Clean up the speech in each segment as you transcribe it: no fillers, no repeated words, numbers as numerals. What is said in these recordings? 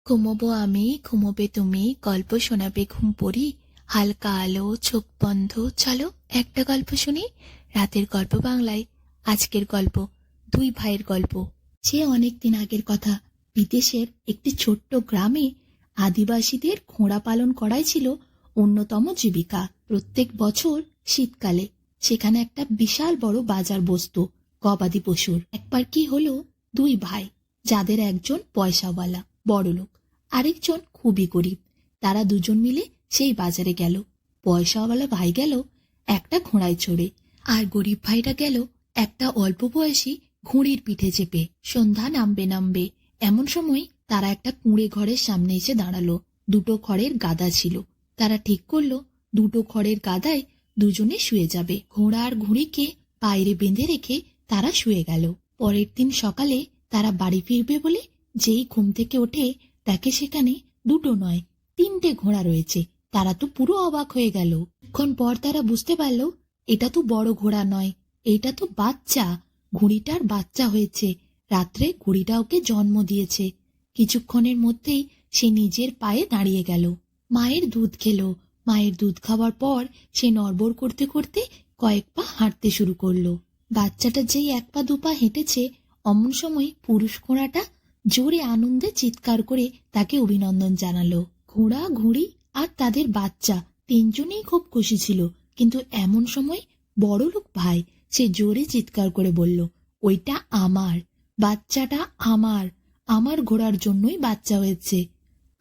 ঘুমোবো আমি, ঘুমোবে তুমি, গল্প শোনাবে ঘুম পড়ি। হালকা আলো, চোখ বন্ধ, চলো একটা গল্প শুনি। রাতের গল্প বাংলায়। আজকের গল্প দুই ভাইয়ের গল্প। সে অনেক দিন আগের কথা। বিদেশের একটি ছোট্ট গ্রামে আদিবাসীদের ঘোড়া পালন করাই ছিল অন্যতম জীবিকা। প্রত্যেক বছর শীতকালে সেখানে একটা বিশাল বড় বাজার বসতো গবাদি পশুর। একবার কি হলো, দুই ভাই, যাদের একজন পয়সাওয়ালা বড়লোক, আরেকজন খুবই গরিব, তারা দুজন মিলে সেই বাজারে গেল। পয়সাওয়ালা ভাই গেল একটা ঘোড়ায় চড়ে, আর গরিব ভাইটা গেল একটা অল্প বয়সী ঘুড়ির পিঠে চেপে। সন্ধ্যা নামবে নামবে এমন সময় তারা একটা কুঁড়ে ঘরের সামনে এসে দাঁড়ালো। দুটো খড়ের গাদা ছিল। তারা ঠিক করলো দুটো খড়ের গাদায় দুজনে শুয়ে যাবে। ঘোড়া আর ঘুড়িকে বাইরে বেঁধে রেখে তারা শুয়ে গেল। পরের দিন সকালে তারা বাড়ি ফিরবে বলে যেই ঘুম থেকে ওঠে, দেখে সেখানে দুটো নয়, তিনটে ঘোড়া রয়েছে। তারা তো পুরো অবাক হয়ে গেল। কিছুক্ষণ পর তারা বুঝতে পারল, এটা তো বড় ঘোড়া নয়, এটা তো বাচ্চা। ঘুড়িটার বাচ্চা হয়েছে। রাত্রে ঘুড়িটা ওকে জন্ম দিয়েছে। কিছুক্ষণের মধ্যেই সে নিজের পায়ে দাঁড়িয়ে গেল। মায়ের দুধ খেলো। মায়ের দুধ খাওয়ার পর সে নড়বড় করতে করতে কয়েক পা হাঁটতে শুরু করলো। বাচ্চাটা যেই এক পা দুপা হেঁটেছে, অমন সময় পুরুষ ঘোড়াটা জোরে আনন্দে চিৎকার করে তাকে অভিনন্দন জানালো। ঘোড়া, ঘুড়ি আর তাদের বাচ্চা তিনজনেই খুব খুশি ছিল। কিন্তু এমন সময় বড়লোক ভাই সে জোরে চিৎকার করে বলল, ওইটা আমার বাচ্চাটা, আমার আমার ঘোড়ার জন্যই বাচ্চা হয়েছে।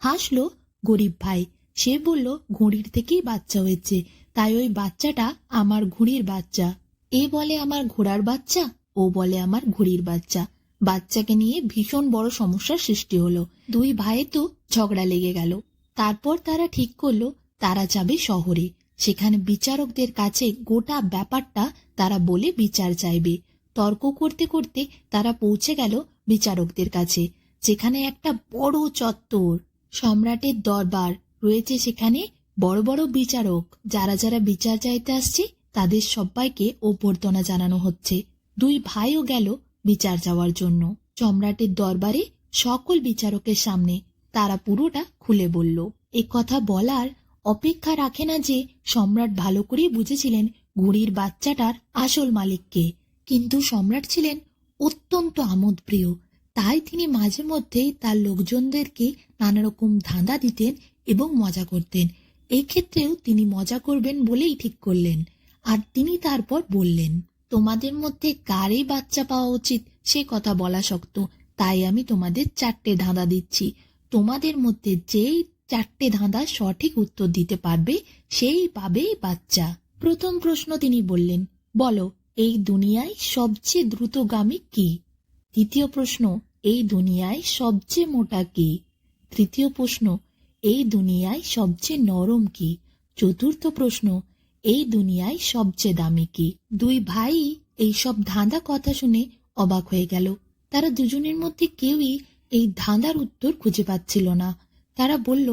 হাসলো গরিব ভাই। সে বলল, ঘুড়ির থেকেই বাচ্চা হয়েছে, তাই ওই বাচ্চাটা আমার ঘুড়ির বাচ্চা। এ বলে আমার ঘোড়ার বাচ্চা, ও বলে আমার ঘুড়ির বাচ্চা। বাচ্চাকে নিয়ে ভীষণ বড় সমস্যার সৃষ্টি হলো। দুই ভাইয়ে তো ঝগড়া লেগে গেল। তারপর তারা ঠিক করলো তারা যাবে শহরে। সেখানে বিচারকদের কাছে গোটা ব্যাপারটা তারা বলে বিচার চাইবে। তর্ক করতে করতে তারা পৌঁছে গেল বিচারকদের কাছে, যেখানে একটা বড় চত্বর, সম্রাটের দরবার রয়েছে। সেখানে বড় বড় বিচারক, যারা যারা বিচার চাইতে আসছে তাদের সবাইকে অভ্যর্থনা জানানো হচ্ছে। দুই ভাইও গেল বিচার যাওয়ার জন্য। সম্রাটের দরবারে সকল বিচারকের সামনে তারা পুরোটা খুলে বলল। এ কথা বলার অপেক্ষা রাখে না যে সম্রাট ভালো করেই বুঝেছিলেন ঘুড়ির বাচ্চাটার আসল মালিককে। কিন্তু সম্রাট ছিলেন অত্যন্ত আমোদপ্রিয়, তাই তিনি মাঝে মধ্যেই তার লোকজনদেরকে নানা রকম ধাঁধা দিতেন এবং মজা করতেন। এক্ষেত্রেও তিনি মজা করবেন বলেই ঠিক করলেন। আর তিনি তারপর বললেন, তোমাদের মধ্যে কারই বাচ্চা পাওয়া উচিত সে কথা বলা শক্ত, তাই আমি তোমাদের 4টে ধাঁধা দিচ্ছি। তোমাদের মধ্যে যেই 4টে ধাঁধা সঠিক উত্তর দিতে পারবে সেই পাবে বাচ্চা। প্রথম প্রশ্ন তিনি বললেন, বলো এই দুনিয়ায় সবচেয়ে দ্রুতগামী কি? দ্বিতীয় প্রশ্ন, এই দুনিয়ায় সবচেয়ে মোটা কি? তৃতীয় প্রশ্ন, এই দুনিয়ায় সবচেয়ে নরম কি? চতুর্থ প্রশ্ন, এই দুনিয়ায় সবচেয়ে দামি কি? দুই ভাই এই সব ধাঁধা কথা শুনে অবাক হয়ে গেল। তারা দুজনের মধ্যে কেউই এই ধাঁধার উত্তর খুঁজে পাচ্ছিল না। তারা বলল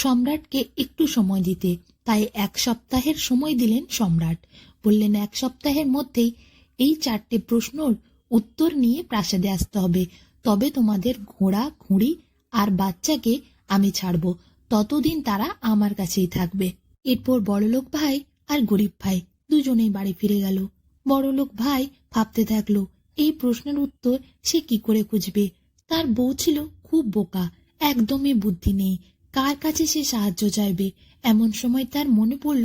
সম্রাটকে একটু সময় দিতে। তাই 1 সপ্তাহের সময় দিলেন সম্রাট। বললেন, 1 সপ্তাহের মধ্যেই এই 4টে প্রশ্নর উত্তর নিয়ে প্রাসাদে আসতে হবে, তবে তোমাদের ঘোড়া, ঘুড়ি আর বাচ্চাকে আমি ছাড়ব। ততদিন তারা আমার কাছেই থাকবে। এরপর বড়লোক ভাই আর গরিব ভাই দুজনেই বাড়ি ফিরে গেল। বড়লোক ভাই ভাবতে থাকলো এই প্রশ্নের উত্তর সে কি করে খুঁজবে। তার বউ ছিল খুব বোকা, একদমই বুদ্ধি নেই। কার কাছে সে সাহায্য চাইবে? এমন সময় তার মনে পড়ল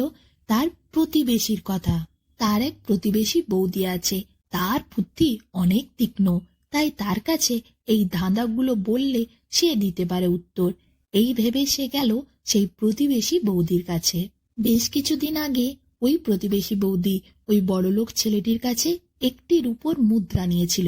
তার প্রতিবেশীর কথা। তার এক প্রতিবেশী বৌদি আছে, তার বুদ্ধি অনেক তীক্ষ্ণ, তাই তার কাছে এই ধাঁধাগুলো বললে সে দিতে পারে উত্তর। এই ভেবে সে গেল সেই প্রতিবেশী বৌদির কাছে। বেশ কিছুদিন আগে ওই প্রতিবেশী বৌদি ওই বড়লোক ছেলেটির কাছে একটি রূপোর মুদ্রা নিয়েছিল।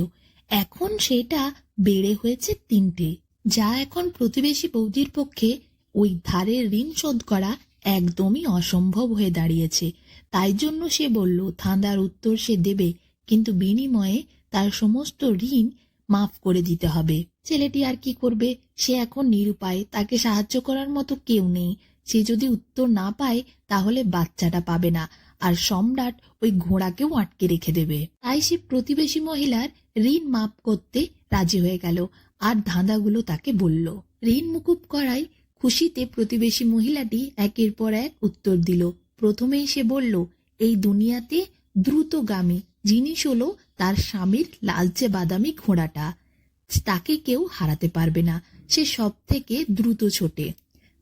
এখন সেটা বেড়ে হয়েছে 3টে, যা এখন প্রতিবেশী বৌদির পক্ষে ওই ধারের ঋণ শোধ করা একদমই অসম্ভব হয়ে দাঁড়িয়েছে। তাই জন্য সে বলল ধাঁধার উত্তর সে দেবে, কিন্তু বিনিময়ে তার সমস্ত ঋণ মাফ করে দিতে হবে। ছেলেটি আর কি করবে? সে এখন নিরুপায়, তাকে সাহায্য করার মতো কেউ নেই। সে যদি উত্তর না পায় তাহলে বাচ্চাটা পাবে না, আর সম্রাট ওই ঘোড়াকেও আটকে রেখে দেবে। তাই সে প্রতিবেশী মহিলার ঋণ মাফ করতে রাজি হয়ে গেল আর ধাঁধাগুলো তাকে বলল। ঋণ মুকুব করায় খুশিতে প্রতিবেশী মহিলাটি একের পর এক উত্তর দিল। প্রথমেই সে বলল, এই দুনিয়াতে দ্রুতগামী জিনিস হলো তার স্বামীর লালচে বাদামি ঘোড়াটা। তাকে কেউ হারাতে পারবে না, সে সব থেকে দ্রুত ছোটে।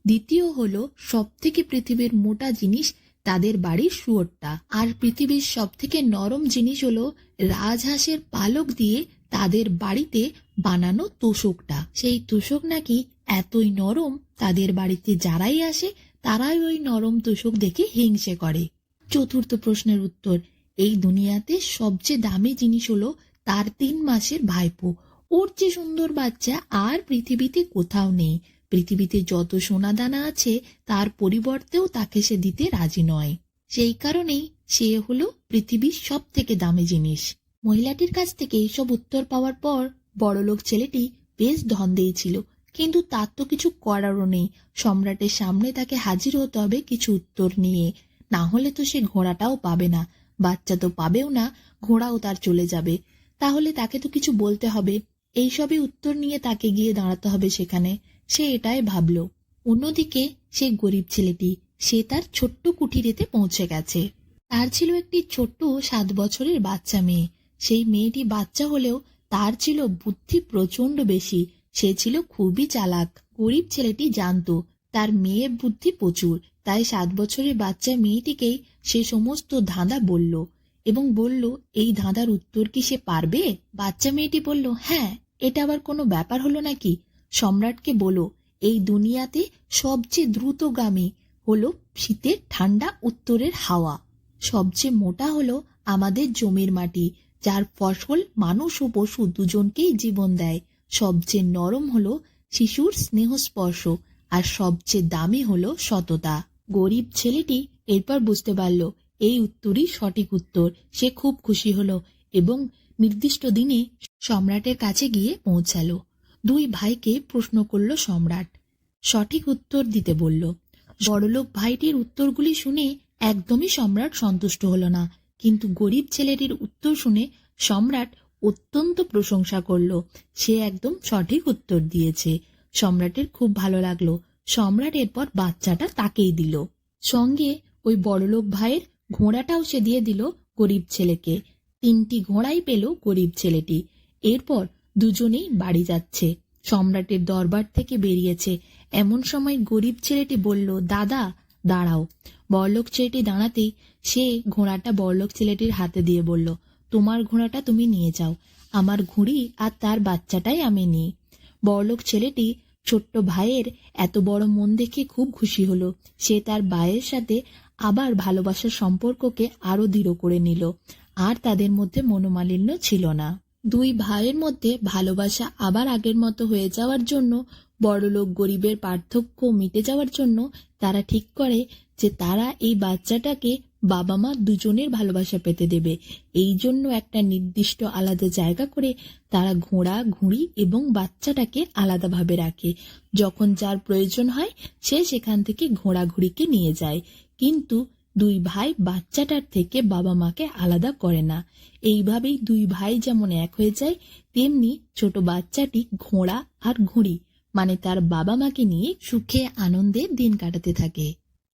দ্বিতীয় হলো সব থেকে পৃথিবীর মোটা জিনিস তাদের বাড়ির শুয়োরটা। আর পৃথিবীর সব থেকে নরম জিনিস হলো রাজহাঁসের পালক দিয়ে তাদের বাড়িতে বানানো তোশকটা। সেই তোশক নাকি এতই নরম, তাদের বাড়িতে যারাই আসে তারাই ওই নরম তোশক দেখে হিংসে করে। চতুর্থ প্রশ্নের উত্তর, এই দুনিয়াতে সবচেয়ে দামি জিনিস হলো তার 3 মাসের ভাইপো। ওর যে সুন্দর বাচ্চা আর পৃথিবীতে কোথাও নেই। পৃথিবীতে যত সোনা দানা আছে তার পরিবর্তেও তাকে সে দিতে রাজি নয়। সেই কারণেই সে হলো পৃথিবীর সব থেকে দামি জিনিস। মহিলাটির কাছ থেকে এইসব উত্তর পাওয়ার পর বড়লোক ছেলেটি বেশ ধন্দেই ছিল, কিন্তু তার তো কিছু করারও নেই। সম্রাটের সামনে তাকে হাজির হতে হবে কিছু উত্তর নিয়ে, না হলে তো সে ঘোড়াটাও পাবে না, বাচ্চা তো পাবেও না, ঘোড়াও তার চলে যাবে। তাহলে তাকে তো কিছু বলতে হবে, এইসবই উত্তর নিয়ে তাকে গিয়ে দাঁড়াতে হবে সেখানে। সে এটাই ভাবল। অন্যদিকে সে গরিব ছেলেটি, সে তার ছোট্ট কুঠিরেতে পৌঁছে গেছে। তার ছিল একটি ছোট্ট 7 বছরের বাচ্চা মেয়ে। সেই মেয়েটি বাচ্চা হলেও তার ছিল বুদ্ধি প্রচন্ড বেশি, সে ছিল খুবই চালাক। গরিব ছেলেটি জানতো তার মেয়ে বুদ্ধি প্রচুর, তাই 7 বছরের বাচ্চা মেয়েটিকেই সে সমস্ত ধাঁধা বলল এবং বলল, এই ধাঁধার উত্তর কি সে পারবে? বাচ্চা মেয়েটি বলল, হ্যাঁ, এটা আবার কোনো ব্যাপার হলো নাকি? সম্রাটকে বলো, এই দুনিয়াতে সবচেয়ে দ্রুতগামী হলো শীতের ঠান্ডা উত্তরের হাওয়া। সবচেয়ে মোটা হলো আমাদের জমির মাটি, যার ফসল মানুষ ও পশু দুজনকেই জীবন দেয়। সবচেয়ে নরম হলো শিশুর স্নেহস্পর্শ, আর সবচেয়ে দামি হলো সততা। গরিব ছেলেটি এরপর বুঝতে পারল এই উত্তরই সঠিক উত্তর। সে খুব খুশি হলো এবং নির্দিষ্ট দিনে সম্রাটের কাছে গিয়ে পৌঁছালো। 2 ভাইকে প্রশ্ন করল সম্রাট, সঠিক উত্তর দিতে বলল। বড়লোক ভাইটির উত্তরগুলি শুনে একদমই সম্রাট সন্তুষ্ট হলো না, কিন্তু গরিব ছেলেটির উত্তর শুনে সম্রাট অত্যন্ত প্রশংসা করল। সে একদম সঠিক উত্তর দিয়েছে। সম্রাটের খুব ভালো লাগলো। সম্রাট এরপর বাচ্চাটা তাকেই দিল। সঙ্গে ওই বড়লোক ভাইয়ের ঘোড়াটাও সে দিয়ে দিল গরিব ছেলেকে। 3টি ঘোড়াই পেল গরিব ছেলেটি। এরপর দুজনেই বাড়ি যাচ্ছে। সম্রাটের দরবার থেকে বেরিয়েছে এমন সময় গরিব ছেলেটি বলল, দাদা দাঁড়াও। বড়লোক ছেলেটি দাঁড়াতেই সে ঘোড়াটা বড়লোক ছেলেটির হাতে দিয়ে বলল, তোমার ঘোড়াটা তুমি নিয়ে যাও, আমার ঘুড়ি আর তার বাচ্চাটাই আমি নিই। বড়লোক ছেলেটি ছোট্ট ভাইয়ের এত বড় মন দেখে খুব খুশি হলো। সে তার ভাইয়ের সাথে আবার ভালোবাসার সম্পর্ককে আরো দৃঢ় করে নিল, আর তাদের মধ্যে মনোমালিন্য ছিল না। 2 ভাইয়ের মধ্যে ভালোবাসা আবার আগের মতো হয়ে যাওয়ার জন্য, বড়লোক গরিবের পার্থক্য মিটে যাওয়ার জন্য তারা ঠিক করে যে তারা এই বাচ্চাটাকে বাবা মা দুজনের ভালোবাসা পেতে দেবে। এই জন্য একটা নির্দিষ্ট আলাদা জায়গা করে তারা ঘোড়া, ঘুড়ি এবং বাচ্চাটাকে আলাদাভাবে রাখে। যখন যার প্রয়োজন হয় সে সেখান থেকে ঘোড়া ঘুড়িকে নিয়ে যায়, কিন্তু 2 ভাই বাচ্চাটার থেকে বাবা মাকে আলাদা করে না। এইভাবেই 2 ভাই যেমন এক হয়ে যায়, তেমনি ছোট বাচ্চাটি ঘোড়া আর ঘুড়ি মানে তার বাবা মাকে নিয়ে সুখে আনন্দে দিন কাটাতে থাকে।